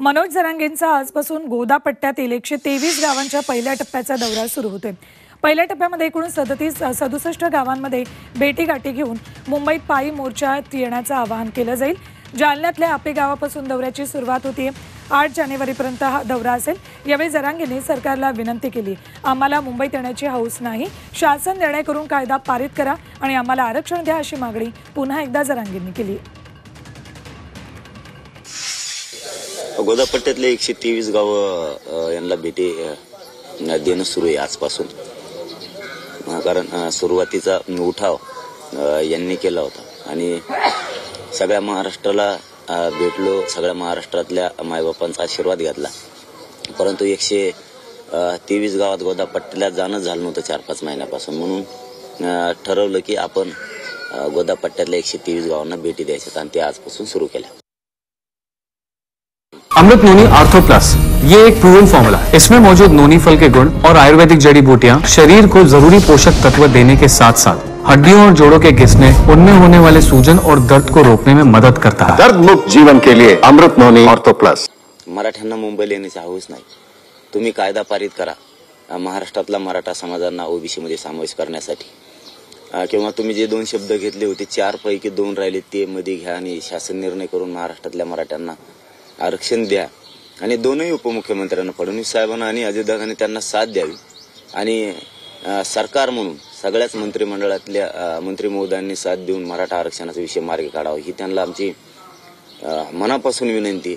मनोज जरांगेंचा आजपासून गोदा पट्ट्यातील 123 गावांच्या पहिल्या टप्प्याचा दौरा सुरू होतोय। पहिल्या टप्प्यामध्ये एकूण 67 गावांमध्ये भेटीगाठी घेऊन मुंबईत पायी मोर्चात येण्याचं आवाहन केलं जाईल। जालन्यातल्या आपे गावापासून दौऱ्याची सुरुवात होतीये। 8 जानेवारीपर्यंत हा दौरा असेल। यावेळी जरांगेंनी सरकारला विनंती केली, आम्हाला मुंबईत येण्याची हौस नाही, शासन निर्णय करून कायदा पारित करा आणि आम्हाला आरक्षण द्या अशी मागणी पुन्हा एकदा जरांगेंनी केली। गोदा पट्ट्यातले 123 गाव यांना भेटी देणं सुरू आहे आजपासून। कारण सुरुवातीचा उठाव यांनी केला होता आणि सगळ्या महाराष्ट्राला भेटलो, सगळ्या महाराष्ट्रातल्या मायबापांचा आशीर्वाद घेतला। परंतु 123 गावात गोदा पट्ट्याला जाणं झालं नव्हतं 4-5 महिन्यापासून, म्हणून ठरवलं की आपण गोदा पट्ट्यातल्या 123 गावांना भेटी द्यायच्यात आणि ते आजपासून सुरू केल्या। अमृत नोनी आर्थो प्लस ये एक प्रूवन फॉर्मूला है। इसमें मौजूद नोनी फल के गुण और आयुर्वेदिक जड़ी बूटियां शरीर को जरूरी पोषक तत्व देने के साथ साथ हड्डियों और जोड़ों के घिसने, उनमें होने वाले सूजन और दर्द को रोकने में मदद करता है। दर्द मुक्त जीवन के लिए अमृत नोनी आर्थो प्लस। मराठ्यांना मुंबईला येण्याची हौस नाही, तुम्ही कायदा पारित करा महाराष्ट्रातला मराठा समाजांना ओबीसी मध्ये समावेश करण्यासाठी। किंवा तुम्ही जे 2 शब्द घेतले होते 4 पैकी 2 राहिले ते मध्ये घ्या आणि शासन निर्णय करून महाराष्ट्रातल्या मराठ्यांना आरक्षण द्या आणि दोनही उपमुख्यमंत्र्यांना फडणवीस साहेबांना आणि अजितदादांनी त्यांना साथ द्यावी आणि सरकार म्हणून सगळ्याच मंत्रिमंडळातल्या मंत्री महोदयांनी साथ देऊन मराठा आरक्षणाचा विषय मार्गी काढावा ही त्यांना आमची मनापासून विनंती।